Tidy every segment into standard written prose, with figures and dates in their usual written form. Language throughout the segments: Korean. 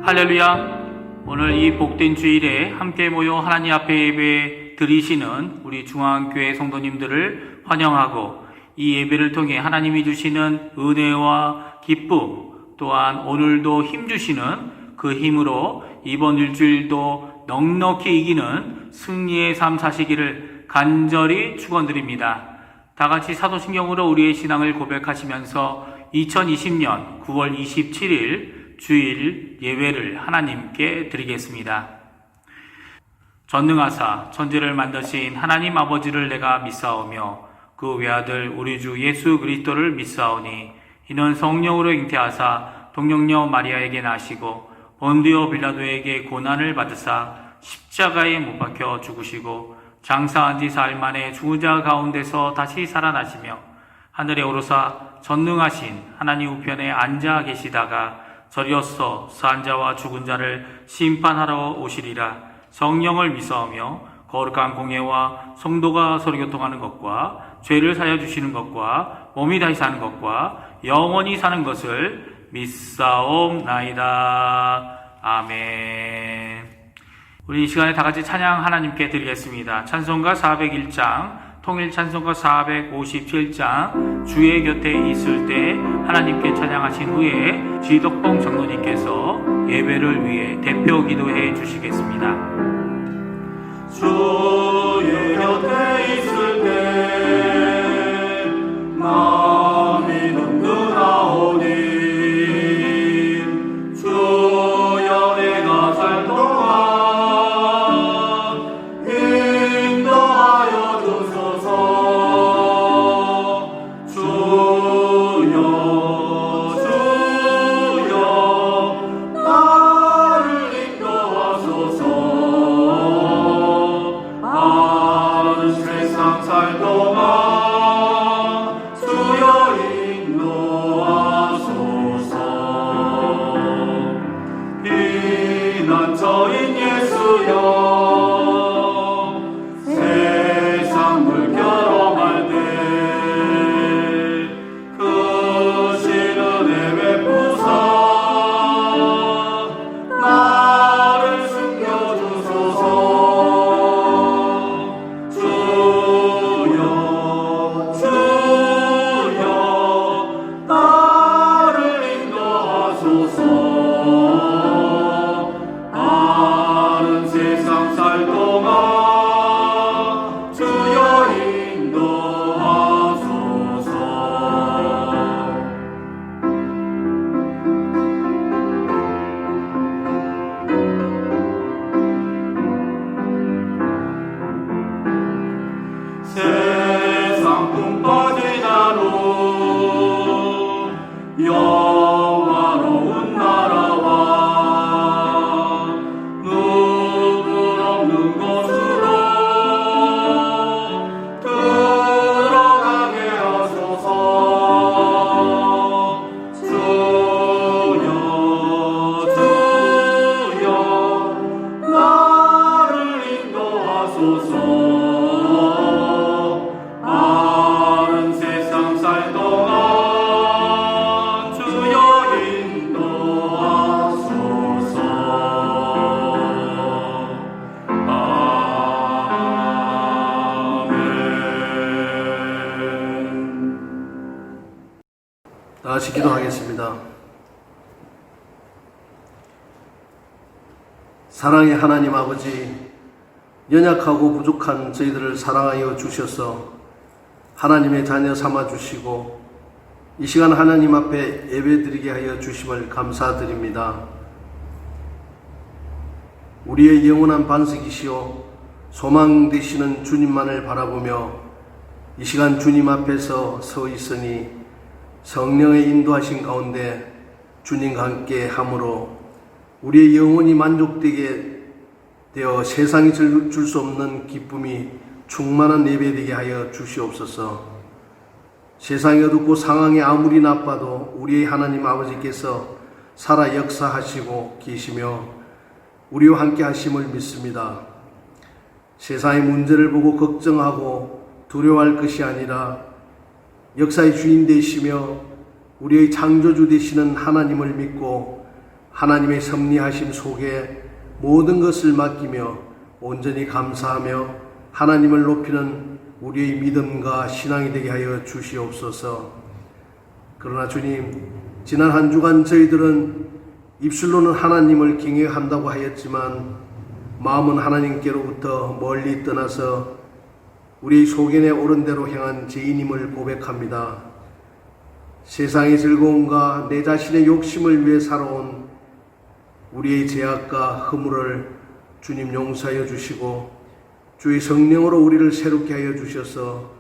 할렐루야. 오늘 이 복된 주일에 함께 모여 하나님 앞에 예배 드리시는 우리 중앙교회 성도님들을 환영하고, 이 예배를 통해 하나님이 주시는 은혜와 기쁨, 또한 오늘도 힘 주시는 그 힘으로 이번 일주일도 넉넉히 이기는 승리의 삶 사시기를 간절히 축원드립니다. 다 같이 사도신경으로 우리의 신앙을 고백하시면서 2020년 9월 27일 주일 예배를 하나님께 드리겠습니다. 전능하사 천지를 만드신 하나님 아버지를 내가 믿사오며 그 외아들 우리 주 예수 그리스도를 믿사오니, 이는 성령으로 잉태하사 동정녀 마리아에게 나시고 본디오 빌라도에게 고난을 받으사 십자가에 못 박혀 죽으시고 장사한 지 사흘 만에 죽은 자 가운데서 다시 살아나시며 하늘에 오르사 전능하신 하나님 우편에 앉아 계시다가 저리로서 산 자와 죽은 자를 심판하러 오시리라. 성령을 믿사오며 거룩한 공예와 성도가 서로 교통하는 것과 죄를 사여 주시는 것과 몸이 다시 사는 것과 영원히 사는 것을 믿사옵나이다. 아멘. 우리 이 시간에 다 같이 찬양 하나님께 드리겠습니다. 찬송가 401장, 통일 찬송가 457장, 주의 곁에 있을 때 하나님께 찬양하신 후에 지덕봉 장로님께서 예배를 위해 대표 기도해 주시겠습니다. 주의 곁에 있을 때 마음이 눈두나오니, 주여 내가 살 동안 인도하여 주소서. 주여 나를 인도하소서. 세상 살 동안 주여 인도하소서. 피난처인 예수여, 세상 물결어갈 때 그 시련에 베푸사 나를 숨겨주소서. 세상 꿈 빠진 하루 영화로운 나라와 누구 없는 곳으로 들어가게 하소서. 주여 나를 인도하소서. 살 동안 주여 인도하소서. 아멘. 다 같이 기도하겠습니다. 사랑의 하나님 아버지, 연약하고 부족한 저희들을 사랑하여 주셔서 하나님의 자녀 삼아 주시고 이 시간 하나님 앞에 예배드리게 하여 주심을 감사드립니다. 우리의 영원한 반석이시오 소망 되시는 주님만을 바라보며 이 시간 주님 앞에서 서 있으니 성령의 인도하신 가운데 주님과 함께 함으로 우리의 영혼이 만족되게 되어 세상이 줄 수 없는 기쁨이 충만한 예배되게 하여 주시옵소서. 세상이 어둡고 상황이 아무리 나빠도 우리의 하나님 아버지께서 살아 역사하시고 계시며 우리와 함께 하심을 믿습니다. 세상의 문제를 보고 걱정하고 두려워할 것이 아니라 역사의 주인 되시며 우리의 창조주 되시는 하나님을 믿고 하나님의 섭리하심 속에 모든 것을 맡기며 온전히 감사하며 하나님을 높이는 우리의 믿음과 신앙이 되게 하여 주시옵소서. 그러나 주님, 지난 한 주간 저희들은 입술로는 하나님을 경외한다고 하였지만 마음은 하나님께로부터 멀리 떠나서 우리 소견에 옳은 대로 행한 죄인임을 고백합니다. 세상의 즐거움과 내 자신의 욕심을 위해 살아온 우리의 죄악과 허물을 주님 용서하여 주시고 주의 성령으로 우리를 새롭게 하여 주셔서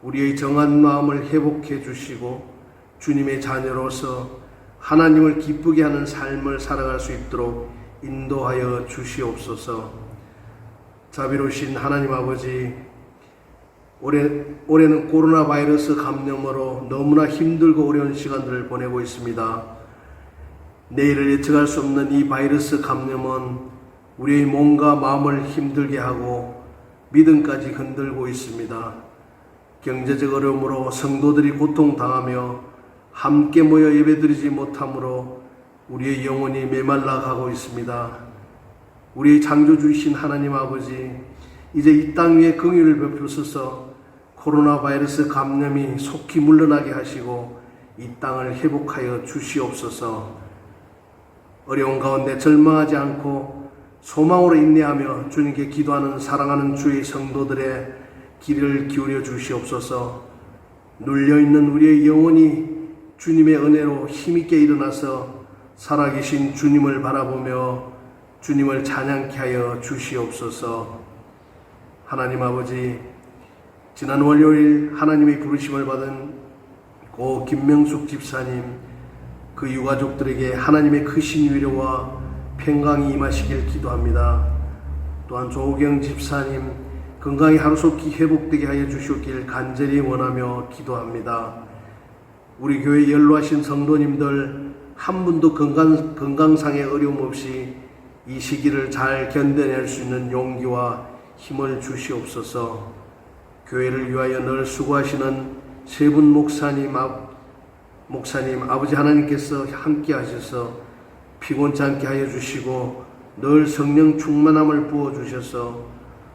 우리의 정한 마음을 회복해 주시고 주님의 자녀로서 하나님을 기쁘게 하는 삶을 살아갈 수 있도록 인도하여 주시옵소서. 자비로우신 하나님 아버지, 올해는 코로나 바이러스 감염으로 너무나 힘들고 어려운 시간들을 보내고 있습니다. 내일을 예측할 수 없는 이 바이러스 감염은 우리의 몸과 마음을 힘들게 하고 믿음까지 흔들고 있습니다. 경제적 어려움으로 성도들이 고통당하며 함께 모여 예배드리지 못함으로 우리의 영혼이 메말라 가고 있습니다. 우리의 창조주이신 하나님 아버지, 이제 이 땅 위에 긍휼을 베푸소서. 코로나 바이러스 감염이 속히 물러나게 하시고 이 땅을 회복하여 주시옵소서. 어려운 가운데 절망하지 않고 소망으로 인내하며 주님께 기도하는 사랑하는 주의 성도들의 귀를 기울여 주시옵소서. 눌려있는 우리의 영혼이 주님의 은혜로 힘있게 일어나서 살아계신 주님을 바라보며 주님을 찬양케 하여 주시옵소서. 하나님 아버지, 지난 월요일 하나님의 부르심을 받은 고 김명숙 집사님, 그 유가족들에게 하나님의 크신 위로와 평강이 임하시길 기도합니다. 또한 조경 집사님 건강이 하루속히 회복되게 하여 주시길 간절히 원하며 기도합니다. 우리 교회 연로하신 성도님들 한 분도 건강상의 어려움 없이 이 시기를 잘 견뎌낼 수 있는 용기와 힘을 주시옵소서. 교회를 위하여 늘 수고하시는 세 분 목사님 아버지 하나님께서 함께 하셔서 피곤치 않게 하여 주시고 늘 성령 충만함을 부어 주셔서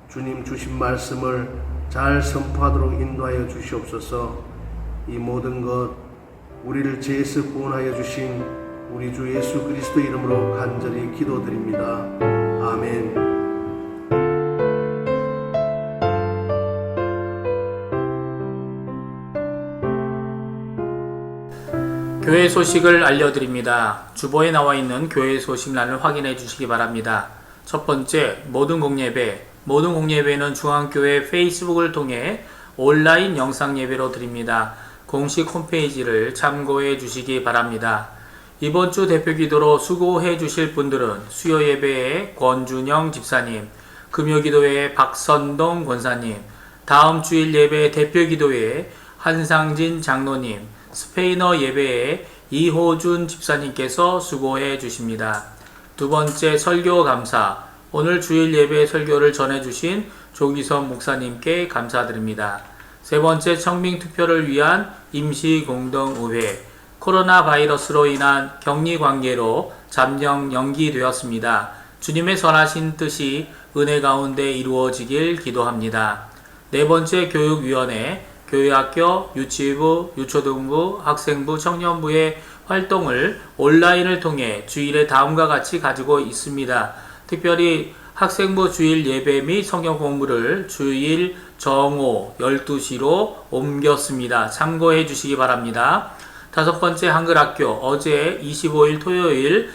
주님 주신 말씀을 잘 선포하도록 인도하여 주시옵소서. 이 모든 것 우리를 죄에서 구원하여 주신 우리 주 예수 그리스도 이름으로 간절히 기도드립니다. 아멘. 교회 소식을 알려드립니다. 주보에 나와 있는 교회 소식란을 확인해 주시기 바랍니다. 첫 번째, 모든 공예배. 모든 공예배는 중앙교회 페이스북을 통해 온라인 영상 예배로 드립니다. 공식 홈페이지를 참고해 주시기 바랍니다. 이번 주 대표 기도로 수고해 주실 분들은 수요 예배의 권준영 집사님, 금요 기도회의 박선동 권사님, 다음 주일 예배 대표 기도회의 한상진 장로님, 스페인어 예배에 이호준 집사님께서 수고해 주십니다. 두 번째, 설교 감사. 오늘 주일 예배 설교를 전해주신 조기선 목사님께 감사드립니다. 세 번째, 청빙 투표를 위한 임시공동의회. 코로나 바이러스로 인한 격리 관계로 잠정 연기되었습니다. 주님의 선하신 뜻이 은혜 가운데 이루어지길 기도합니다. 네 번째, 교육위원회. 교회학교, 유치부, 유초등부, 학생부, 청년부의 활동을 온라인을 통해 주일에 다음과 같이 가지고 있습니다. 특별히 학생부 주일 예배 및 성경 공부를 주일 정오 12시로 옮겼습니다. 참고해 주시기 바랍니다. 다섯 번째, 한글학교. 어제 25일 토요일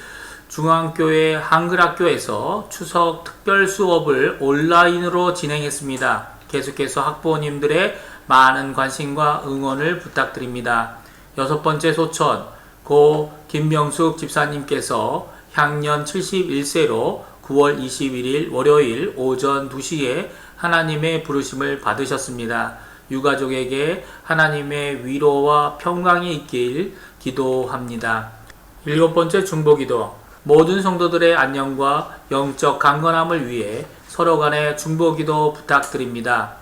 중앙교회 한글학교에서 추석 특별 수업을 온라인으로 진행했습니다. 계속해서 학부모님들의 많은 관심과 응원을 부탁드립니다. 여섯 번째, 소천. 고 김명숙 집사님께서 향년 71세로 9월 21일 월요일 오전 2시에 하나님의 부르심을 받으셨습니다. 유가족에게 하나님의 위로와 평강이 있길 기도합니다. 일곱 번째, 중보기도. 모든 성도들의 안녕과 영적 강건함을 위해 서로 간의 중보기도 부탁드립니다.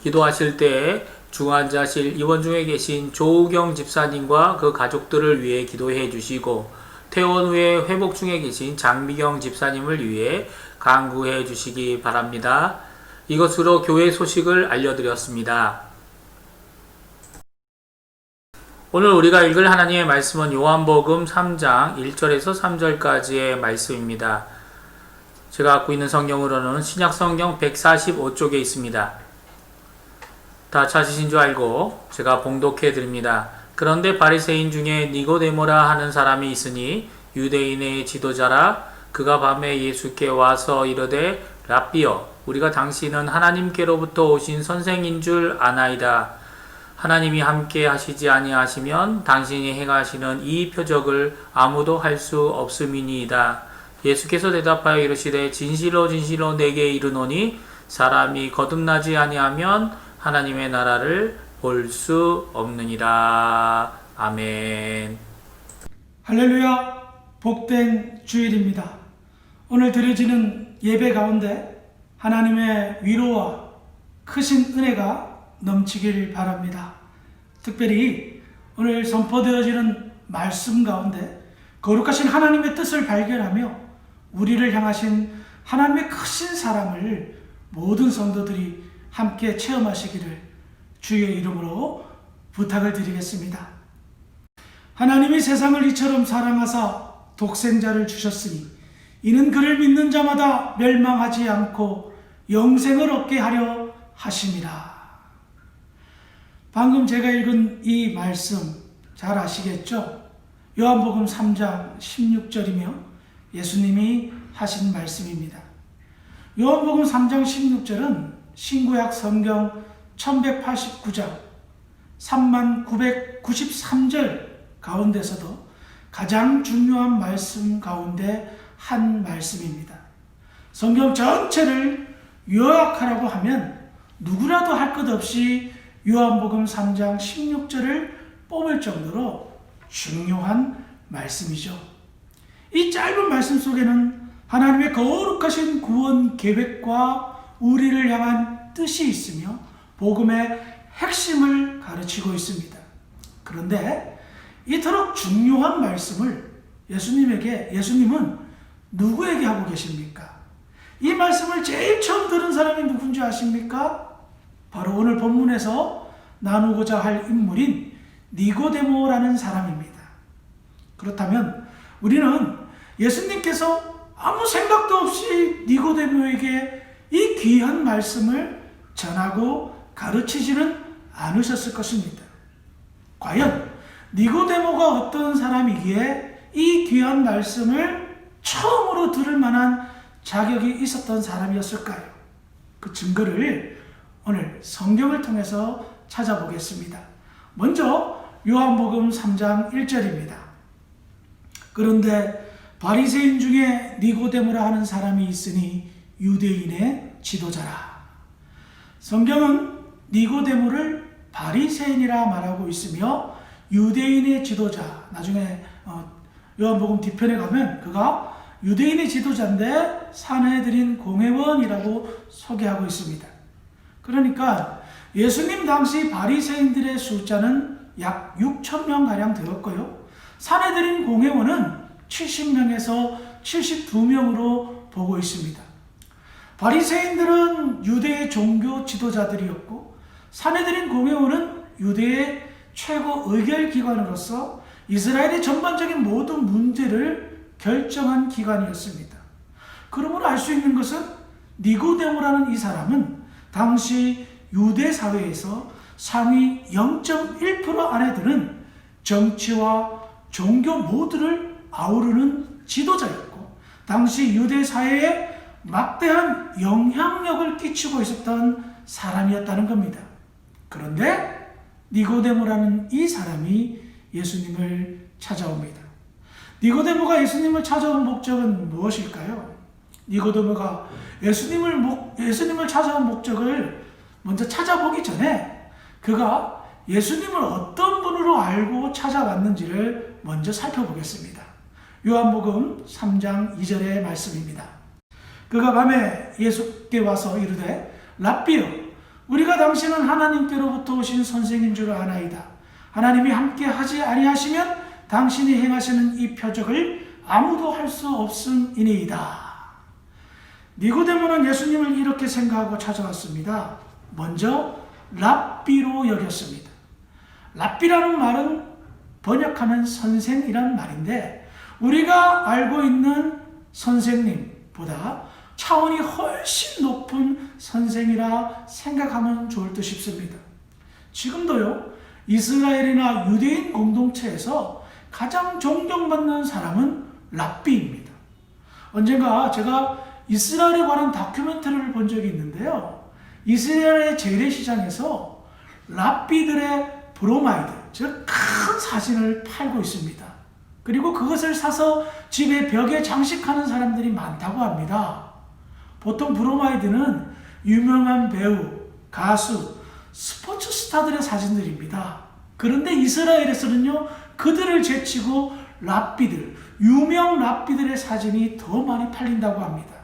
기도하실 때 중환자실 입원 중에 계신 조우경 집사님과 그 가족들을 위해 기도해 주시고, 퇴원 후에 회복 중에 계신 장미경 집사님을 위해 간구해 주시기 바랍니다. 이것으로 교회 소식을 알려드렸습니다. 오늘 우리가 읽을 하나님의 말씀은 요한복음 3장 1절에서 3절까지의 말씀입니다. 제가 갖고 있는 성경으로는 신약성경 145쪽에 있습니다. 다 찾으신 줄 알고 제가 봉독해 드립니다. 그런데 바리새인 중에 니고데모라 하는 사람이 있으니 유대인의 지도자라. 그가 밤에 예수께 와서 이르되 랍비여, 우리가 당신은 하나님께로부터 오신 선생인 줄 아나이다. 하나님이 함께 하시지 아니하시면 당신이 행하시는 이 표적을 아무도 할 수 없음이니이다. 예수께서 대답하여 이르시되 진실로 진실로 내게 이르노니 사람이 거듭나지 아니하면 하나님의 나라를 볼 수 없느니라. 아멘. 할렐루야. 복된 주일입니다. 오늘 드려지는 예배 가운데 하나님의 위로와 크신 은혜가 넘치길 바랍니다. 특별히 오늘 선포되어지는 말씀 가운데 거룩하신 하나님의 뜻을 발견하며 우리를 향하신 하나님의 크신 사랑을 모든 성도들이 함께 체험하시기를 주의 이름으로 부탁을 드리겠습니다. 하나님이 세상을 이처럼 사랑하사 독생자를 주셨으니 이는 그를 믿는 자마다 멸망하지 않고 영생을 얻게 하려 하심이라. 방금 제가 읽은 이 말씀 잘 아시겠죠? 요한복음 3장 16절이며 예수님이 하신 말씀입니다. 요한복음 3장 16절은 신구약 성경 1189장 3993절 가운데서도 가장 중요한 말씀 가운데 한 말씀입니다. 성경 전체를 요약하라고 하면 누구라도 할 것 없이 요한복음 3장 16절을 뽑을 정도로 중요한 말씀이죠. 이 짧은 말씀 속에는 하나님의 거룩하신 구원 계획과 우리를 향한 뜻이 있으며 복음의 핵심을 가르치고 있습니다. 그런데 이토록 중요한 말씀을 예수님은 누구에게 하고 계십니까? 이 말씀을 제일 처음 들은 사람이 누군지 아십니까? 바로 오늘 본문에서 나누고자 할 인물인 니고데모라는 사람입니다. 그렇다면 우리는 예수님께서 아무 생각도 없이 니고데모에게 이 귀한 말씀을 전하고 가르치지는 않으셨을 것입니다. 과연 니고데모가 어떤 사람이기에 이 귀한 말씀을 처음으로 들을 만한 자격이 있었던 사람이었을까요? 그 증거를 오늘 성경을 통해서 찾아보겠습니다. 먼저 요한복음 3장 1절입니다. 그런데 바리새인 중에 니고데모라 하는 사람이 있으니 유대인의 지도자라. 성경은 니고데모를 바리새인이라 말하고 있으며 유대인의 지도자, 나중에 요한복음 뒤편에 가면 그가 유대인의 지도자인데 사내들인 공회원이라고 소개하고 있습니다. 그러니까 예수님 당시 바리새인들의 숫자는 약 6,000명가량 되었고요. 사내들인 공회원은 70명에서 72명으로 보고 있습니다. 바리새인들은 유대의 종교 지도자들이었고 사내들인 공회원은 유대의 최고 의결기관으로서 이스라엘의 전반적인 모든 문제를 결정한 기관이었습니다. 그러므로 알 수 있는 것은 니고데모라는 이 사람은 당시 유대 사회에서 상위 0.1% 안에 드는 정치와 종교 모두를 아우르는 지도자였고 당시 유대 사회에 막대한 영향력을 끼치고 있었던 사람이었다는 겁니다. 그런데 니고데모라는 이 사람이 예수님을 찾아옵니다. 니고데모가 예수님을 찾아온 목적은 무엇일까요? 니고데모가 예수님을 찾아온 목적을 먼저 찾아보기 전에 그가 예수님을 어떤 분으로 알고 찾아왔는지를 먼저 살펴보겠습니다. 요한복음 3장 2절의 말씀입니다. 그가 밤에 예수께 와서 이르되 랍비여, 우리가 당신은 하나님께로부터 오신 선생인 줄 아나이다. 하나님이 함께 하지 아니하시면 당신이 행하시는 이 표적을 아무도 할 수 없음이니이다. 니고데모는 예수님을 이렇게 생각하고 찾아왔습니다. 먼저 랍비로 여겼습니다. 랍비라는 말은 번역하면 선생이란 말인데, 우리가 알고 있는 선생님보다 차원이 훨씬 높은 선생이라 생각하면 좋을 듯 싶습니다. 지금도요, 이스라엘이나 유대인 공동체에서 가장 존경받는 사람은 랍비입니다. 언젠가 제가 이스라엘에 관한 다큐멘터리를 본 적이 있는데요, 이스라엘의 재래시장에서 랍비들의 브로마이드, 즉 큰 사진을 팔고 있습니다. 그리고 그것을 사서 집에 벽에 장식하는 사람들이 많다고 합니다. 보통 브로마이드는 유명한 배우, 가수, 스포츠 스타들의 사진들입니다. 그런데 이스라엘에서는요, 그들을 제치고 랍비들, 유명 랍비들의 사진이 더 많이 팔린다고 합니다.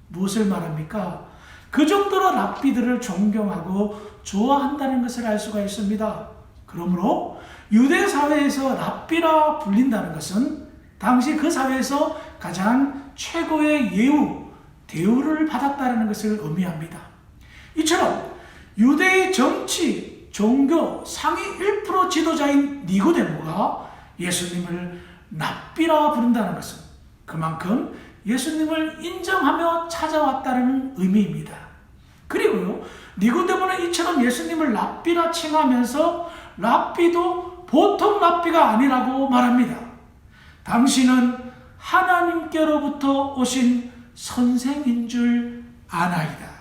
무엇을 말합니까? 그 정도로 랍비들을 존경하고 좋아한다는 것을 알 수가 있습니다. 그러므로 유대 사회에서 랍비라 불린다는 것은 당시 그 사회에서 가장 최고의 예우, 대우를 받았다는 것을 의미합니다. 이처럼 유대의 정치, 종교 상위 1% 지도자인 니고데모가 예수님을 랍비라 부른다는 것은 그만큼 예수님을 인정하며 찾아왔다는 의미입니다. 그리고요, 니고데모는 이처럼 예수님을 랍비라 칭하면서 랍비도 보통 랍비가 아니라고 말합니다. 당신은 하나님께로부터 오신 선생인 줄 아나이다.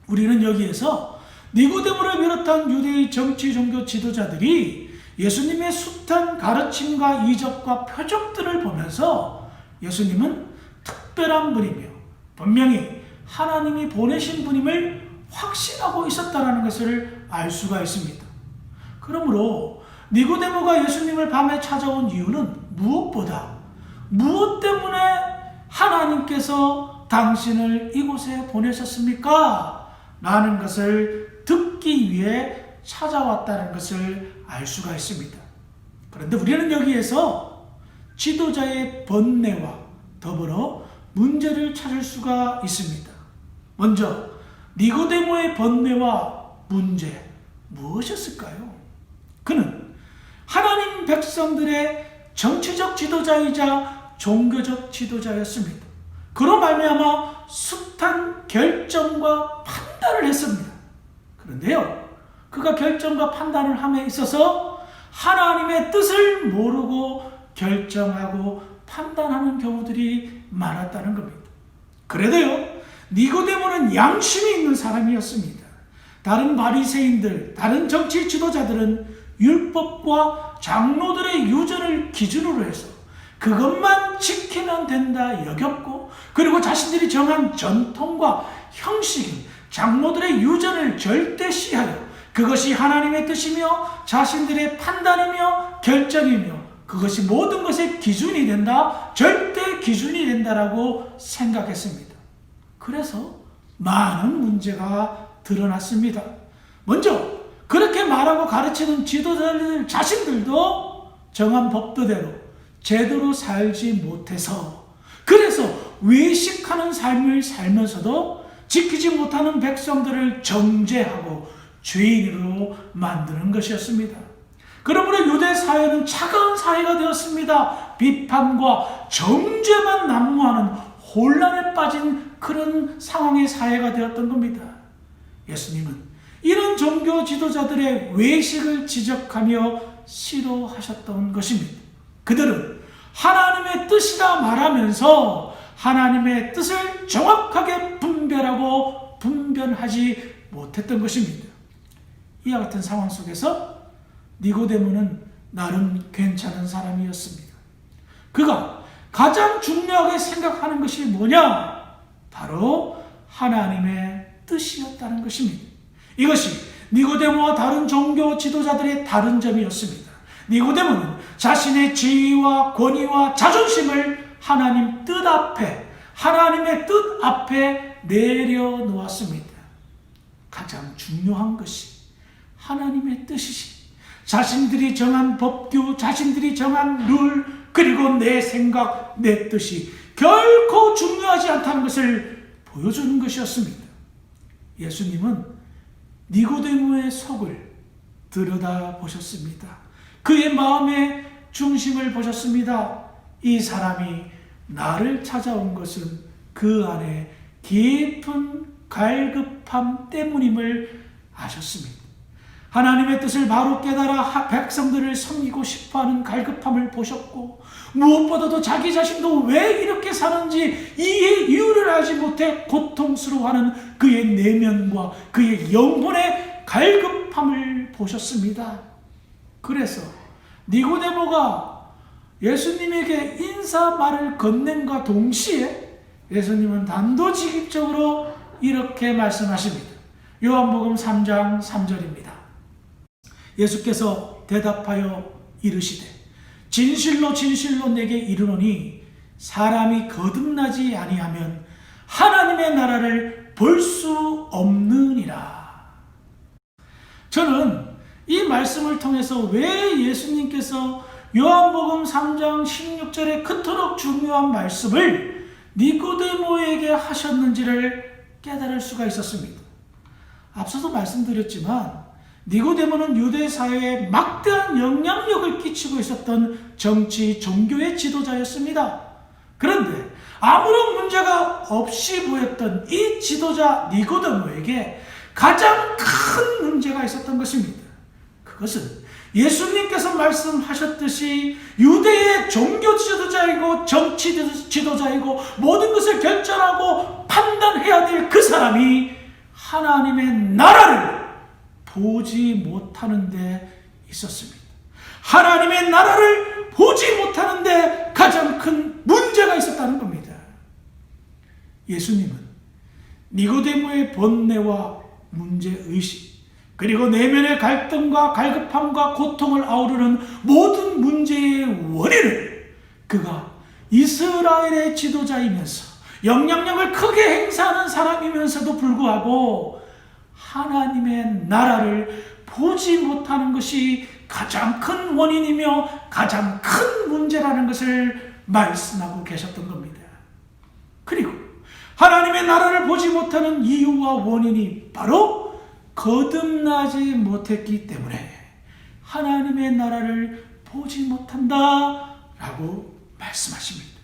우리는 여기에서 니고데모를 비롯한 유대의 정치 종교 지도자들이 예수님의 숱한 가르침과 이적과 표적들을 보면서 예수님은 특별한 분이며 분명히 하나님이 보내신 분임을 확신하고 있었다는 것을 알 수가 있습니다. 그러므로 니고데모가 예수님을 밤에 찾아온 이유는 무엇 때문에 하나님께서 당신을 이곳에 보내셨습니까? 라는 것을 듣기 위해 찾아왔다는 것을 알 수가 있습니다. 그런데 우리는 여기에서 지도자의 번뇌와 더불어 문제를 찾을 수가 있습니다. 먼저 니고데모의 번뇌와 문제, 무엇이었을까요? 그는 하나님 백성들의 정치적 지도자이자 종교적 지도자였습니다. 그로 말미암아 숱한 결정과 판단을 했습니다. 그런데요, 그가 결정과 판단을 함에 있어서 하나님의 뜻을 모르고 결정하고 판단하는 경우들이 많았다는 겁니다. 그래도요, 니고데모는 양심이 있는 사람이었습니다. 다른 바리새인들, 다른 정치 지도자들은 율법과 장로들의 유전을 기준으로 해서 그것만 지키면 된다 여겼고, 그리고 자신들이 정한 전통과 형식인 장로들의 유전을 절대시하여 그것이 하나님의 뜻이며 자신들의 판단이며 결정이며 그것이 모든 것의 기준이 된다, 절대 기준이 된다라고 생각했습니다. 그래서 많은 문제가 드러났습니다. 먼저 그렇게 말하고 가르치는 지도자들 자신들도 정한 법도대로 제대로 살지 못해서, 그래서 외식하는 삶을 살면서도 지키지 못하는 백성들을 정죄하고 죄인으로 만드는 것이었습니다. 그러므로 유대 사회는 차가운 사회가 되었습니다. 비판과 정죄만 난무하는 혼란에 빠진 그런 상황의 사회가 되었던 겁니다. 예수님은 이런 종교 지도자들의 외식을 지적하며 싫어하셨던 것입니다. 그들은 하나님의 뜻이라 말하면서 하나님의 뜻을 정확하게 분별하고 분별하지 못했던 것입니다. 이와 같은 상황 속에서 니고데모는 나름 괜찮은 사람이었습니다. 그가 가장 중요하게 생각하는 것이 뭐냐? 바로 하나님의 뜻이었다는 것입니다. 이것이 니고데모와 다른 종교 지도자들의 다른 점이었습니다. 니고데모는 자신의 지위와 권위와 자존심을 하나님 뜻 앞에, 하나님의 뜻 앞에 내려놓았습니다. 가장 중요한 것이 하나님의 뜻이시, 자신들이 정한 법규, 자신들이 정한 룰, 그리고 내 생각, 내 뜻이 결코 중요하지 않다는 것을 보여주는 것이었습니다. 예수님은 니고데모의 속을 들여다보셨습니다. 그의 마음의 중심을 보셨습니다. 이 사람이 나를 찾아온 것은 그 안에 깊은 갈급함 때문임을 아셨습니다. 하나님의 뜻을 바로 깨달아 백성들을 섬기고 싶어하는 갈급함을 보셨고, 무엇보다도 자기 자신도 왜 이렇게 사는지 이 이유를 알지 못해 고통스러워하는 그의 내면과 그의 영혼의 갈급함을 보셨습니다. 그래서 니고데모가 예수님에게 인사 말을 건넨과 동시에 예수님은 단도직입적으로 이렇게 말씀하십니다. 요한복음 3장 3절입니다. 예수께서 대답하여 이르시되 진실로 진실로 내게 이르노니 사람이 거듭나지 아니하면 하나님의 나라를 볼 수 없느니라. 저는 이 말씀을 통해서 왜 예수님께서 요한복음 3장 16절의 그토록 중요한 말씀을 니고데모에게 하셨는지를 깨달을 수가 있었습니다. 앞서도 말씀드렸지만 니고데모는 유대 사회에 막대한 영향력을 끼치고 있었던 정치, 종교의 지도자였습니다. 그런데 아무런 문제가 없이 보였던 이 지도자 니고데모에게 가장 큰 문제가 있었던 것입니다. 그것은 예수님께서 말씀하셨듯이 유대의 종교 지도자이고 정치 지도자이고 모든 것을 결정하고 판단해야 될 그 사람이 하나님의 나라를 보지 못하는 데 있었습니다. 하나님의 나라를 보지 못하는 데 가장 큰 문제가 있었다는 겁니다. 예수님은 니고데모의 번뇌와 문제의식, 그리고 내면의 갈등과 갈급함과 고통을 아우르는 모든 문제의 원인을 그가 이스라엘의 지도자이면서 영향력을 크게 행사하는 사람이면서도 불구하고 하나님의 나라를 보지 못하는 것이 가장 큰 원인이며 가장 큰 문제라는 것을 말씀하고 계셨던 겁니다. 그리고 하나님의 나라를 보지 못하는 이유와 원인이 바로 거듭나지 못했기 때문에 하나님의 나라를 보지 못한다라고 말씀하십니다.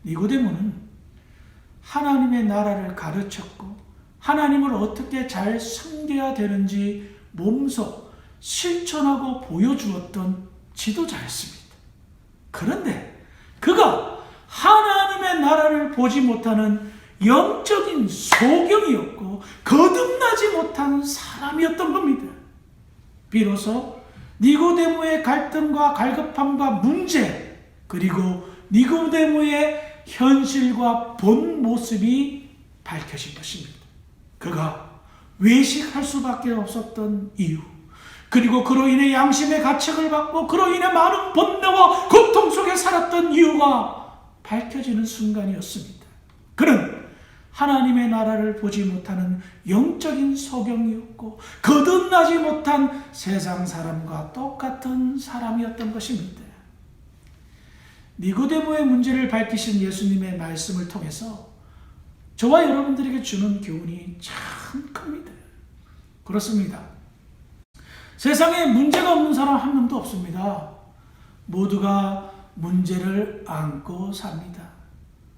니고데모는 하나님의 나라를 가르쳤고 하나님을 어떻게 잘 섬겨야 되는지 몸소 실천하고 보여주었던 지도자였습니다. 그런데 그가 하나님의 나라를 보지 못하는 영적인 소경이었고 거듭나지 못한 사람이었던 겁니다. 비로소 니고데모의 갈등과 갈급함과 문제, 그리고 니고데모의 현실과 본 모습이 밝혀진 것입니다. 그가 외식할 수밖에 없었던 이유, 그리고 그로 인해 양심의 가책을 받고 그로 인해 많은 번뇌와 고통 속에 살았던 이유가 밝혀지는 순간이었습니다. 그는 하나님의 나라를 보지 못하는 영적인 소경이었고 거듭나지 못한 세상 사람과 똑같은 사람이었던 것입니다. 니고데모의 문제를 밝히신 예수님의 말씀을 통해서 저와 여러분들에게 주는 교훈이 참 큽니다. 그렇습니다. 세상에 문제가 없는 사람 한 명도 없습니다. 모두가 문제를 안고 삽니다.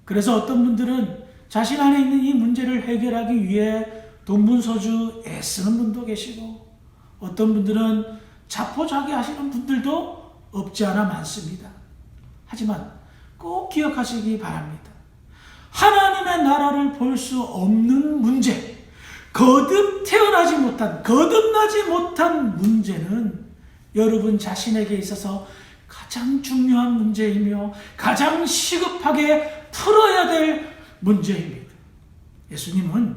그래서 어떤 분들은 자신 안에 있는 이 문제를 해결하기 위해 동분서주 애쓰는 분도 계시고, 어떤 분들은 자포자기 하시는 분들도 없지 않아 많습니다. 하지만 꼭 기억하시기 바랍니다. 하나님의 나라를 볼 수 없는 문제, 거듭나지 못한 문제는 여러분 자신에게 있어서 가장 중요한 문제이며 가장 시급하게 풀어야 될 문제입니다. 예수님은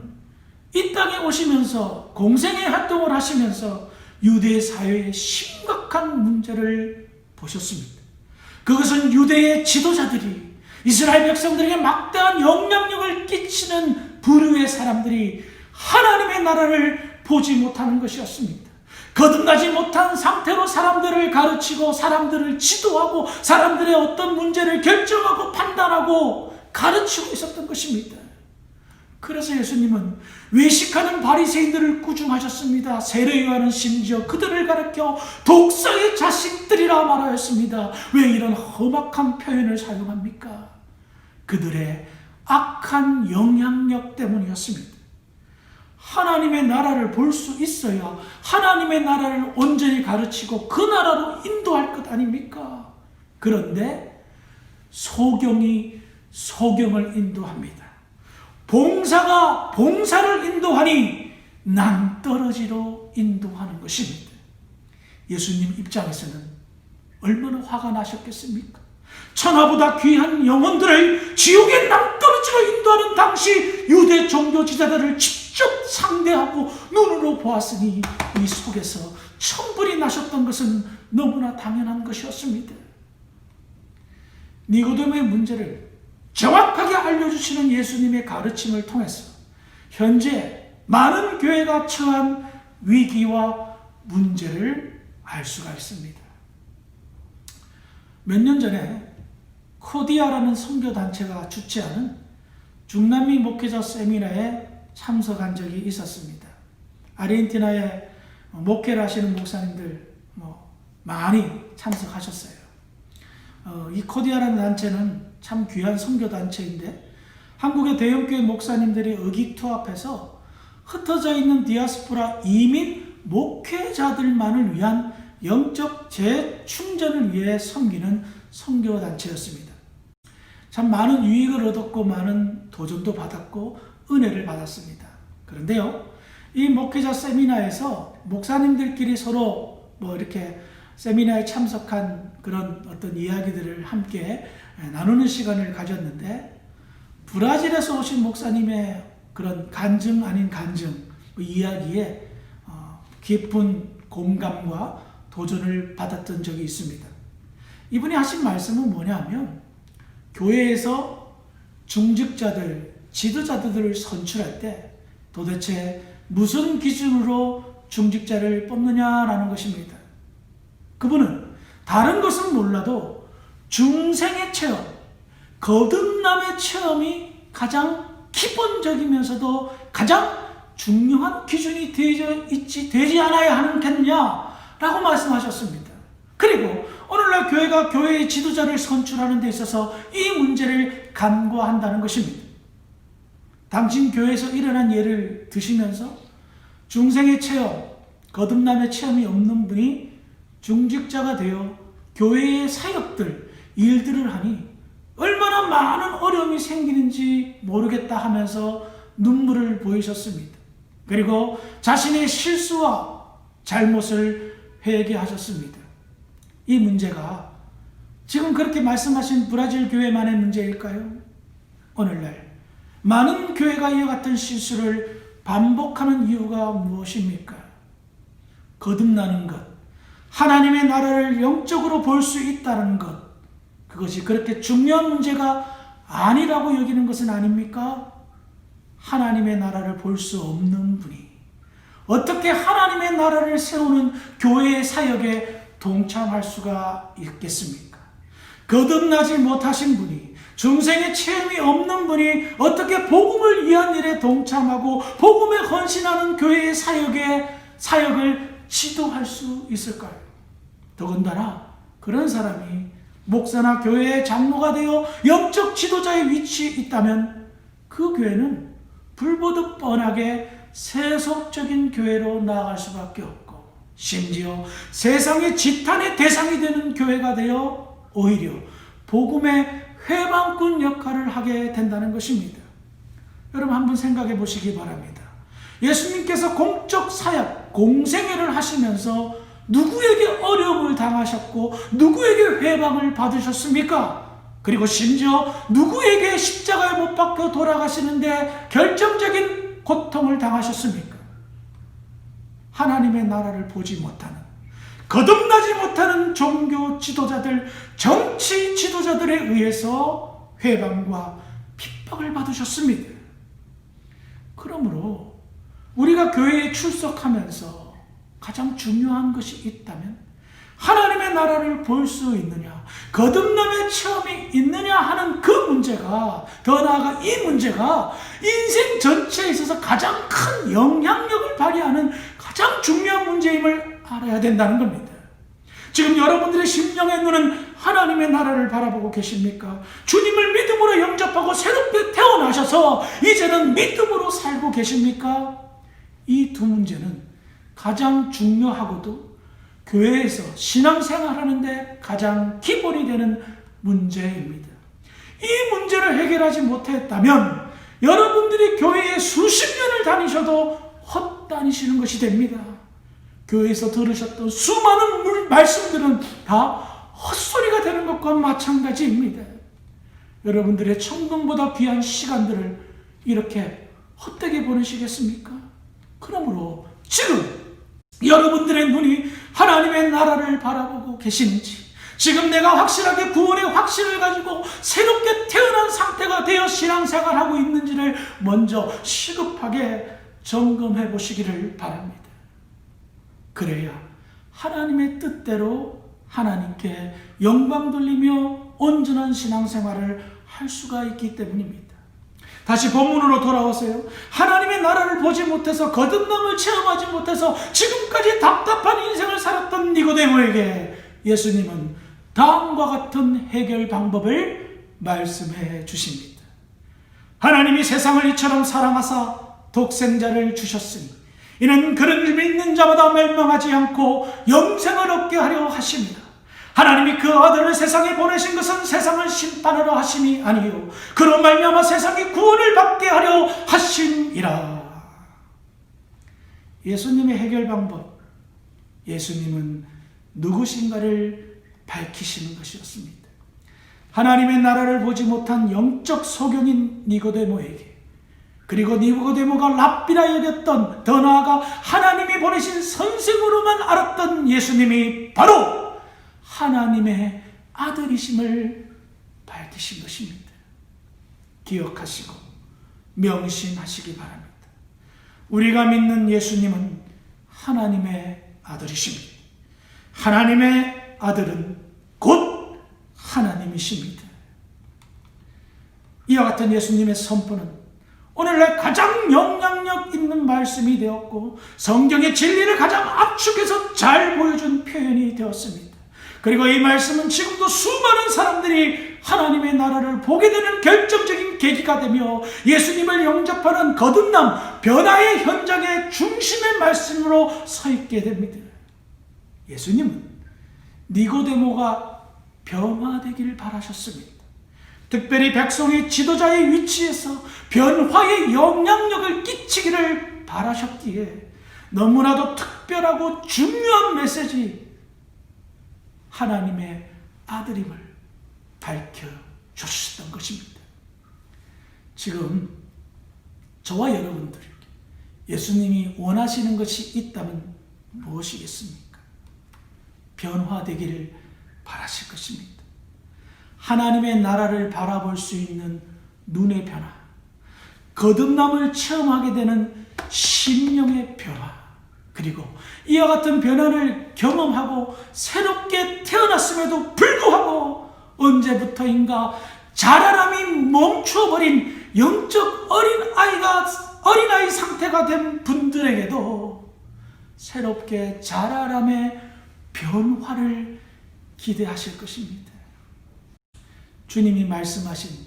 이 땅에 오시면서 공생의 활동을 하시면서 유대 사회의 심각한 문제를 보셨습니다. 그것은 유대의 지도자들이 이스라엘 백성들에게 막대한 영향력을 끼치는 부류의 사람들이 하나님의 나라를 보지 못하는 것이었습니다. 거듭나지 못한 상태로 사람들을 가르치고 사람들을 지도하고 사람들의 어떤 문제를 결정하고 판단하고 가르치고 있었던 것입니다. 그래서 예수님은 외식하는 바리새인들을 꾸중하셨습니다. 세례요한은 심지어 그들을 가르쳐 독사의 자식들이라 말하였습니다. 왜 이런 험악한 표현을 사용합니까? 그들의 악한 영향력 때문이었습니다. 하나님의 나라를 볼 수 있어야 하나님의 나라를 온전히 가르치고 그 나라로 인도할 것 아닙니까? 그런데 소경이 소경을 인도합니다. 봉사가 봉사를 인도하니 낭떠러지로 인도하는 것입니다. 예수님 입장에서는 얼마나 화가 나셨겠습니까? 천하보다 귀한 영혼들을 지옥의 낭떠러지로 인도하는 당시 유대 종교 지도자들을 직접 상대하고 눈으로 보았으니 이 속에서 천불이 나셨던 것은 너무나 당연한 것이었습니다. 니고데모의 문제를 정확하게 알려주시는 예수님의 가르침을 통해서 현재 많은 교회가 처한 위기와 문제를 알 수가 있습니다. 몇 년 전에 코디아라는 선교단체가 주최하는 중남미 목회자 세미나에 참석한 적이 있었습니다. 아르헨티나에 목회를 하시는 목사님들 많이 참석하셨어요. 이 코디아라는 단체는 참 귀한 선교단체인데 한국의 대형교회 목사님들이 의기투합해서 흩어져 있는 디아스포라 이민 목회자들만을 위한 영적 재충전을 위해 섬기는 선교단체였습니다. 참 많은 유익을 얻었고 많은 도전도 받았고 은혜를 받았습니다. 그런데요, 이 목회자 세미나에서 목사님들끼리 서로 이렇게 세미나에 참석한 그런 어떤 이야기들을 함께 나누는 시간을 가졌는데 브라질에서 오신 목사님의 그런 간증 아닌 간증 이야기에 깊은 공감과 도전을 받았던 적이 있습니다. 이분이 하신 말씀은 뭐냐면 교회에서 중직자들, 지도자들을 선출할 때 도대체 무슨 기준으로 중직자를 뽑느냐라는 것입니다. 그분은 다른 것은 몰라도 중생의 체험, 거듭남의 체험이 가장 기본적이면서도 가장 중요한 기준이 되지 않아야 하겠느냐라고 말씀하셨습니다. 그리고 오늘날 교회가 교회의 지도자를 선출하는 데 있어서 이 문제를 간과한다는 것입니다. 당신 교회에서 일어난 예를 드시면서 중생의 체험, 거듭남의 체험이 없는 분이 중직자가 되어 교회의 사역들, 일들을 하니 얼마나 많은 어려움이 생기는지 모르겠다 하면서 눈물을 보이셨습니다. 그리고 자신의 실수와 잘못을 회개하셨습니다. 이 문제가 지금 그렇게 말씀하신 브라질 교회만의 문제일까요? 오늘날 많은 교회가 이와 같은 실수를 반복하는 이유가 무엇입니까? 거듭나는 것, 하나님의 나라를 영적으로 볼 수 있다는 것, 그것이 그렇게 중요한 문제가 아니라고 여기는 것은 아닙니까? 하나님의 나라를 볼 수 없는 분이 어떻게 하나님의 나라를 세우는 교회의 사역에 동참할 수가 있겠습니까? 거듭나지 못하신 분이, 중생의 체험이 없는 분이 어떻게 복음을 위한 일에 동참하고 복음에 헌신하는 교회의 사역을 지도할 수 있을까요? 더군다나 그런 사람이 목사나 교회의 장로가 되어 영적 지도자의 위치에 있다면 그 교회는 불보듯 뻔하게 세속적인 교회로 나아갈 수밖에 없고 심지어 세상의 지탄의 대상이 되는 교회가 되어 오히려 복음의 회방꾼 역할을 하게 된다는 것입니다. 여러분 한번 생각해 보시기 바랍니다. 예수님께서 공적 사역, 공생애를 하시면서 누구에게 어려움을 당하셨고 누구에게 회방을 받으셨습니까? 그리고 심지어 누구에게 십자가에 못 박혀 돌아가시는데 결정적인 고통을 당하셨습니까? 하나님의 나라를 보지 못하는, 거듭나지 못하는 종교 지도자들, 정치 지도자들에 의해서 회방과 핍박을 받으셨습니다. 그러므로 우리가 교회에 출석하면서 가장 중요한 것이 있다면 하나님의 나라를 볼 수 있느냐, 거듭남의 체험이 있느냐 하는 그 문제가, 더 나아가 이 문제가 인생 전체에 있어서 가장 큰 영향력을 발휘하는 가장 중요한 문제임을 알아야 된다는 겁니다. 지금 여러분들의 심령의 눈은 하나님의 나라를 바라보고 계십니까? 주님을 믿음으로 영접하고 새롭게 태어나셔서 이제는 믿음으로 살고 계십니까? 이 두 문제는 가장 중요하고도 교회에서 신앙생활하는데 가장 기본이 되는 문제입니다. 이 문제를 해결하지 못했다면 여러분들이 교회에 수십 년을 다니셔도 헛다니시는 것이 됩니다. 교회에서 들으셨던 수많은 말씀들은 다 헛소리가 되는 것과 마찬가지입니다. 여러분들의 천금보다 귀한 시간들을 이렇게 헛되게 보내시겠습니까? 그러므로 지금 여러분들의 눈이 하나님의 나라를 바라보고 계시는지, 지금 내가 확실하게 구원의 확신을 가지고 새롭게 태어난 상태가 되어 신앙생활하고 있는지를 먼저 시급하게 점검해 보시기를 바랍니다. 그래야 하나님의 뜻대로 하나님께 영광 돌리며 온전한 신앙생활을 할 수가 있기 때문입니다. 다시 본문으로 돌아오세요. 하나님의 나라를 보지 못해서, 거듭남을 체험하지 못해서 지금까지 답답한 인생을 살았던 니고데모에게 예수님은 다음과 같은 해결 방법을 말씀해 주십니다. 하나님이 세상을 이처럼 사랑하사 독생자를 주셨으니 이는 그를 믿는 자마다 멸망하지 않고 영생을 얻게 하려 하십니다. 하나님이 그 아들을 세상에 보내신 것은 세상을 심판하려 하심이 아니요 그로 말미암아 세상이 구원을 받게 하려 하심이라. 예수님의 해결 방법, 예수님은 누구신가를 밝히시는 것이었습니다. 하나님의 나라를 보지 못한 영적 소경인 니고데모에게, 그리고 니고데모가 랍비라 여겼던, 더 나아가 하나님이 보내신 선생으로만 알았던 예수님이 바로 하나님의 아들이심을 밝히신 것입니다. 기억하시고 명심하시기 바랍니다. 우리가 믿는 예수님은 하나님의 아들이십니다. 하나님의 아들은 곧 하나님이십니다. 이와 같은 예수님의 선포는 오늘날 가장 영향력 있는 말씀이 되었고 성경의 진리를 가장 압축해서 잘 보여준 표현이 되었습니다. 그리고 이 말씀은 지금도 수많은 사람들이 하나님의 나라를 보게 되는 결정적인 계기가 되며 예수님을 영접하는 거듭남, 변화의 현장의 중심의 말씀으로 서 있게 됩니다. 예수님은 니고데모가 변화되기를 바라셨습니다. 특별히 백성의 지도자의 위치에서 변화의 영향력을 끼치기를 바라셨기에 너무나도 특별하고 중요한 메시지, 하나님의 아들임을 밝혀주셨던 것입니다. 지금 저와 여러분들에게 예수님이 원하시는 것이 있다면 무엇이겠습니까? 변화되기를 바라실 것입니다. 하나님의 나라를 바라볼 수 있는 눈의 변화, 거듭남을 체험하게 되는 심령의 변화, 그리고 이와 같은 변화를 경험하고 새롭게 태어났음에도 불구하고 언제부터인가 자라남이 멈춰버린 영적 어린아이 상태가 된 분들에게도 새롭게 자라남의 변화를 기대하실 것입니다. 주님이 말씀하신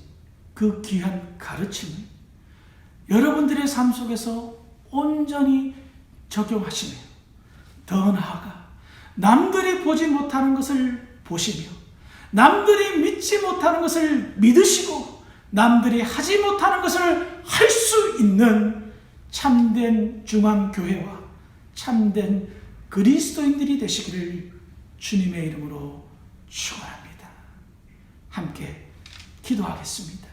그 귀한 가르침을 여러분들의 삶 속에서 온전히 적용하시며, 더 나아가 남들이 보지 못하는 것을 보시며, 남들이 믿지 못하는 것을 믿으시고, 남들이 하지 못하는 것을 할 수 있는 참된 중앙교회와 참된 그리스도인들이 되시기를 주님의 이름으로 축원합니다. 함께 기도하겠습니다.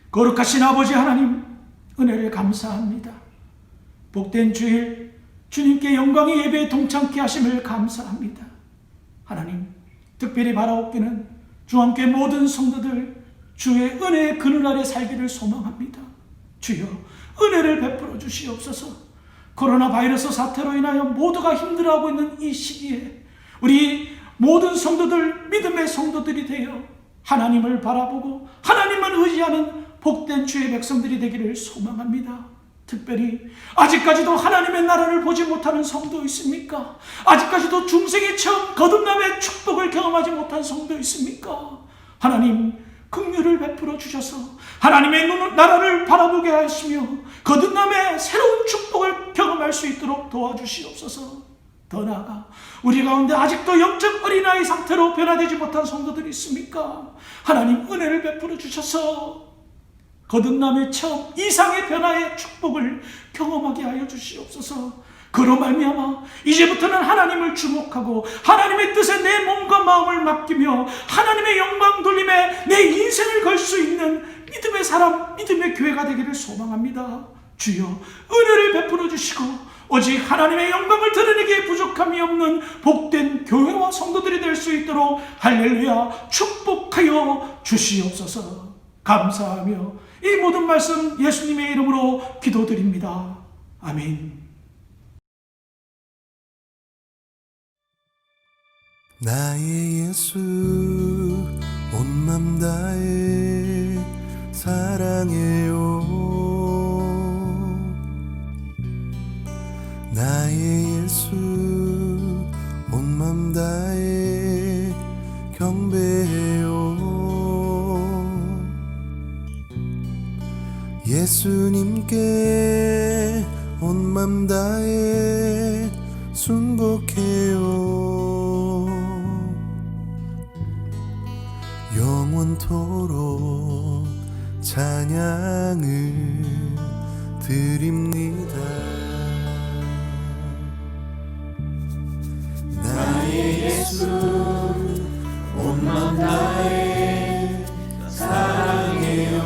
거룩하신 아버지 하나님, 은혜를 감사합니다. 복된 주일 주님께 영광의 예배에 동참케 하심을 감사합니다. 하나님, 특별히 바라옵기는 주함께 모든 성도들 주의 은혜의 그늘 아래 살기를 소망합니다. 주여, 은혜를 베풀어 주시옵소서. 코로나 바이러스 사태로 인하여 모두가 힘들어하고 있는 이 시기에 우리 모든 성도들, 믿음의 성도들이 되어 하나님을 바라보고 하나님을 의지하는 복된 주의 백성들이 되기를 소망합니다. 특별히 아직까지도 하나님의 나라를 보지 못하는 성도 있습니까? 아직까지도 중생에 처음 거듭남의 축복을 경험하지 못한 성도 있습니까? 하나님 긍휼을 베풀어 주셔서 하나님의 나라를 바라보게 하시며 거듭남의 새로운 축복을 경험할 수 있도록 도와주시옵소서. 더 나아가 우리 가운데 아직도 영적 어린아이 상태로 변화되지 못한 성도들이 있습니까? 하나님 은혜를 베풀어 주셔서 거듭남의 처음 이상의 변화의 축복을 경험하게 하여 주시옵소서. 그로 말미암아 이제부터는 하나님을 주목하고 하나님의 뜻에 내 몸과 마음을 맡기며 하나님의 영광 돌림에 내 인생을 걸 수 있는 믿음의 사람, 믿음의 교회가 되기를 소망합니다. 주여 은혜를 베풀어 주시고 오직 하나님의 영광을 드러내기에 부족함이 없는 복된 교회와 성도들이 될 수 있도록 할렐루야 축복하여 주시옵소서. 감사하며 이 모든 말씀 예수님의 이름으로 기도드립니다. 아멘. 나의 예수 온 맘 다해 사랑해요. 나의 예수 온 맘 다해 경배해요. 예수님께 온 맘 다해 순복해요. 영원토록 찬양을 드립니다. 나의 예수 온 맘 다해 사랑해요.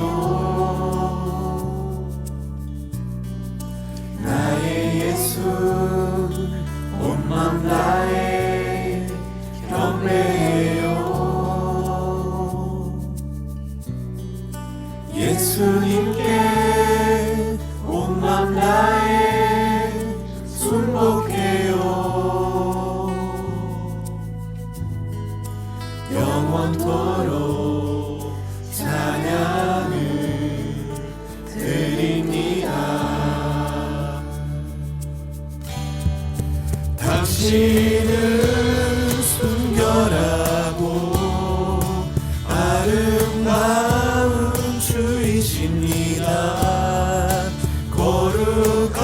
나의 예수 온 맘 다해 경배해요. 예수님께 온 맘 다해 순복해요. 영원토록 찬양을 드립니다. 당신은 순결하고 아름다운 주이십니다. 거룩하고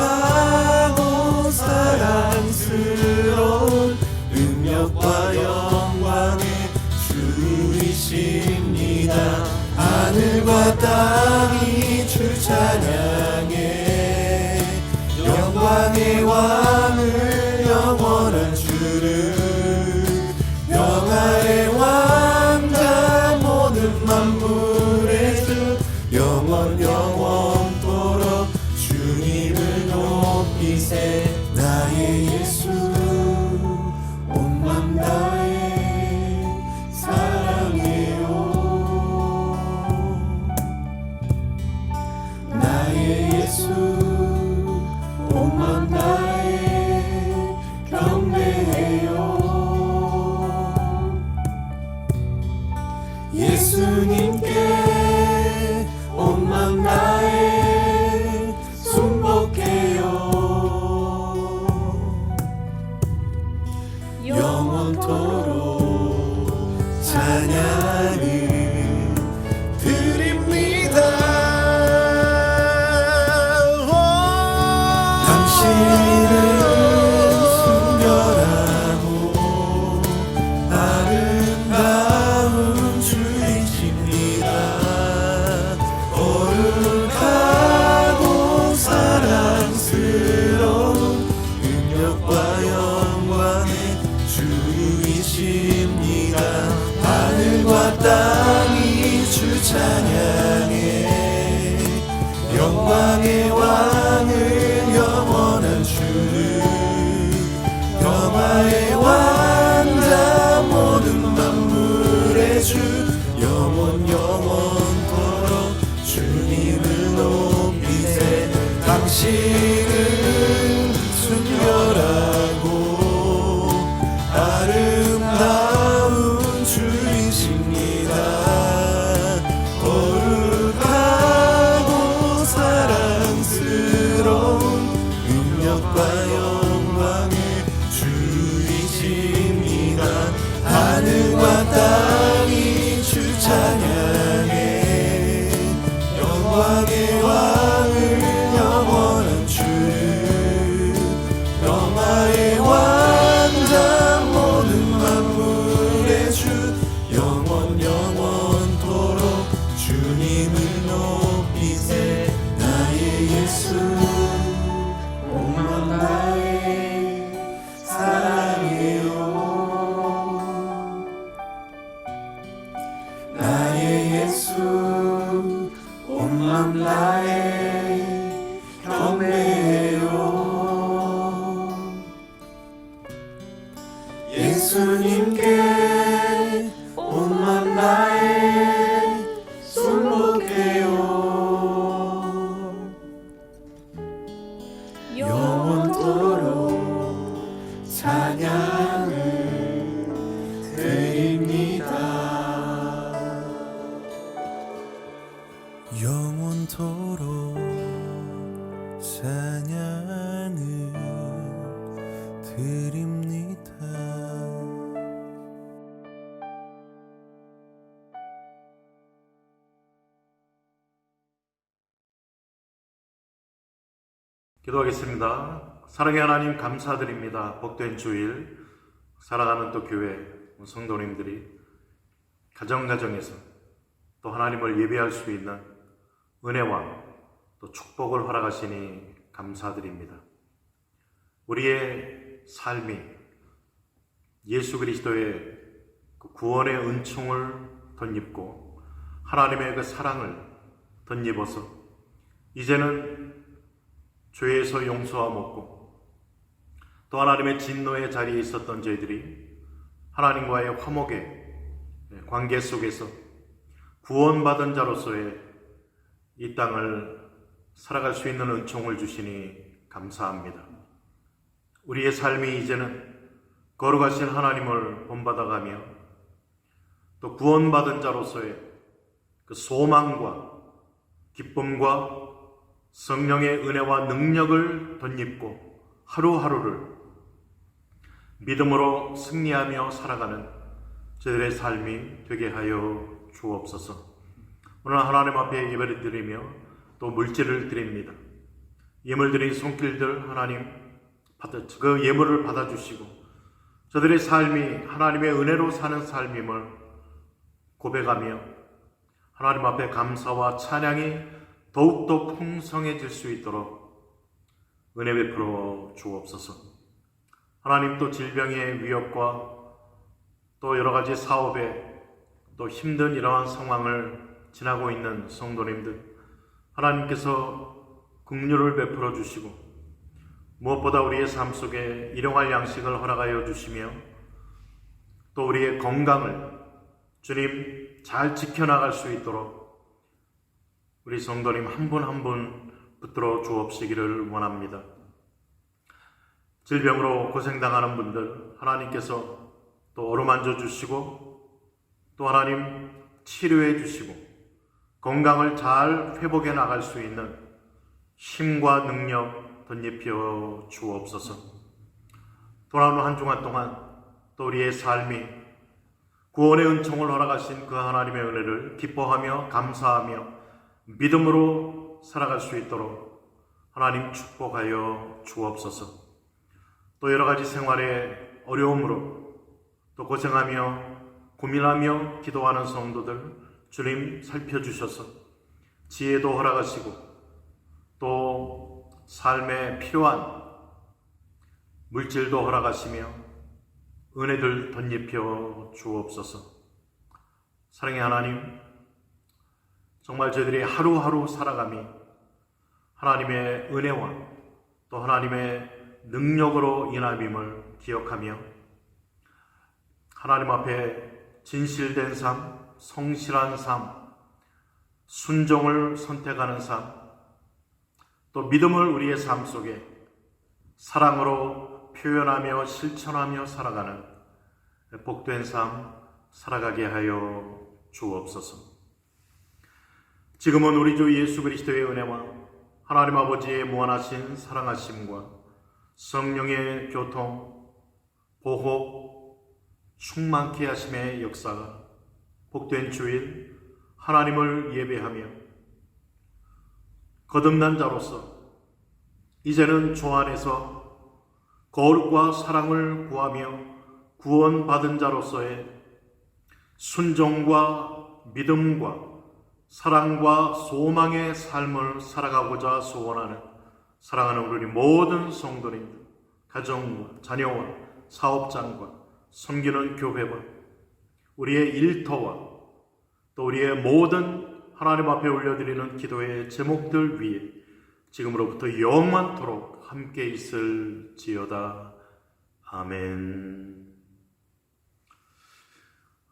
사랑스러운 능력과 영광의 주이십니다. 하늘과 땅이 주 찬양해 영광의 왕을 영원한 주를 영화의 왕자 모든 만물의 주 영원토록 주님을 높이세. 나의 예수 온 맘 다해 사랑해요. 나의 예수 온 맘 다해 경배해요. 예수님께 온 맘 다해 순복해요. 영원토록 찬양을 드립니다. 당신은 순결하고 아름다운 주이십니다. 거룩하고 사랑스러운 능력과 영광의 주이십니다. 하늘과 땅이 주 찬양해 영광의 왕을 영원한 주를 영화의 왕자 모든 만물의 주 영원토록 주님을 높이세. 당신은 예수 온 맘 다해 경배해요. 예수님께 온 맘 다해 순복해요. 영원토록 찬양을 드립니다. 영원토록 찬양을 드립니다. 기도하겠습니다. 사랑의 하나님 감사드립니다. 복된 주일 사랑하는 또 교회 성도님들이 가정가정에서 또 하나님을 예배할 수 있는 은혜와 또 축복을 허락하시니 감사드립니다. 우리의 삶이 예수 그리스도의 그 구원의 은총을 덧입고 하나님의 그 사랑을 덧입어서 이제는 죄에서 용서함 얻고 또 하나님의 진노의 자리에 있었던 저희들이 하나님과의 화목의 관계 속에서 구원받은 자로서의 이 땅을 살아갈 수 있는 은총을 주시니 감사합니다. 우리의 삶이 이제는 거룩하신 하나님을 본받아가며 또 구원받은 자로서의 그 소망과 기쁨과 성령의 은혜와 능력을 덧입고 하루하루를 믿음으로 승리하며 살아가는 저희들의 삶이 되게 하여 주옵소서. 오늘 하나님 앞에 예배를 드리며 또 물질을 드립니다. 예물 드린 손길들 하나님 그 예물을 받아주시고 저들의 삶이 하나님의 은혜로 사는 삶임을 고백하며 하나님 앞에 감사와 찬양이 더욱더 풍성해질 수 있도록 은혜 베풀어 주옵소서. 하나님 또 질병의 위협과 또 여러 가지 사업에 또 힘든 이러한 상황을 지나고 있는 성도님들 하나님께서 긍휼을 베풀어 주시고 무엇보다 우리의 삶 속에 일용할 양식을 허락하여 주시며 또 우리의 건강을 주님 잘 지켜나갈 수 있도록 우리 성도님 한 분 한 분 붙들어 주옵시기를 원합니다. 질병으로 고생당하는 분들 하나님께서 또 어루만져 주시고 또 하나님 치료해 주시고 건강을 잘 회복해 나갈 수 있는 힘과 능력 덧입혀 주옵소서. 돌아오는 한 주간 동안 또 우리의 삶이 구원의 은총을 허락하신 그 하나님의 은혜를 기뻐하며 감사하며 믿음으로 살아갈 수 있도록 하나님 축복하여 주옵소서. 또 여러 가지 생활의 어려움으로 또 고생하며 고민하며 기도하는 성도들 주님 살펴주셔서 지혜도 허락하시고 또 삶에 필요한 물질도 허락하시며 은혜들 덧입혀 주옵소서. 사랑의 하나님, 정말 저희들이 하루하루 살아감이 하나님의 은혜와 또 하나님의 능력으로 인함임을 기억하며 하나님 앞에 진실된 삶, 성실한 삶, 순종을 선택하는 삶, 또 믿음을 우리의 삶 속에 사랑으로 표현하며 실천하며 살아가는 복된 삶 살아가게 하여 주옵소서. 지금은 우리 주 예수 그리스도의 은혜와 하나님 아버지의 무한하신 사랑하심과 성령의 교통, 보호, 충만케 하심의 역사가 복된 주일 하나님을 예배하며 거듭난 자로서 이제는 주 안에서 거룩과 사랑을 구하며 구원받은 자로서의 순종과 믿음과 사랑과 소망의 삶을 살아가고자 소원하는 사랑하는 우리 모든 성도님들, 가정과 자녀와 사업장과 섬기는 교회와 우리의 일터와 또 우리의 모든 하나님 앞에 올려드리는 기도의 제목들 위에 지금으로부터 영원토록 함께 있을지어다. 아멘.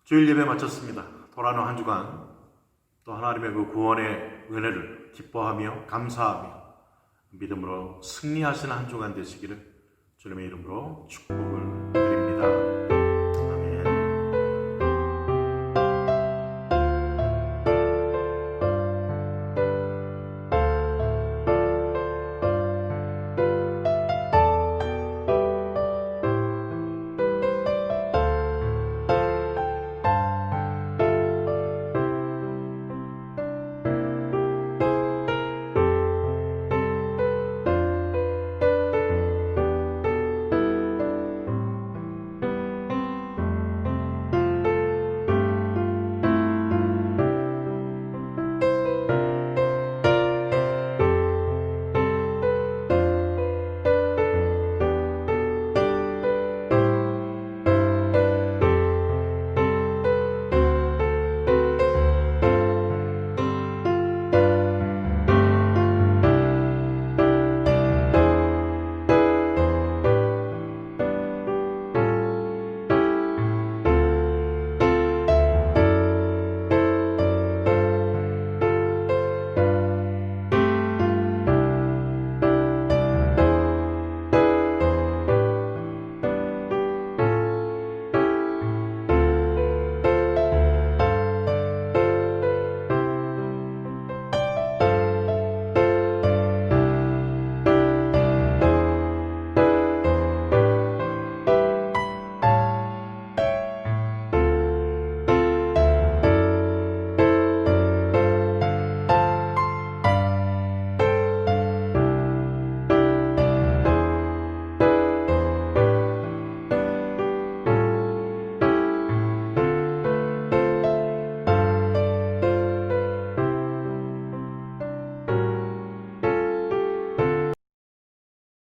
주일 예배 마쳤습니다. 돌아오는 한 주간 또 하나님의 그 구원의 은혜를 기뻐하며 감사하며 믿음으로 승리하시는 한 주간 되시기를 주님의 이름으로 축복을 드립니다.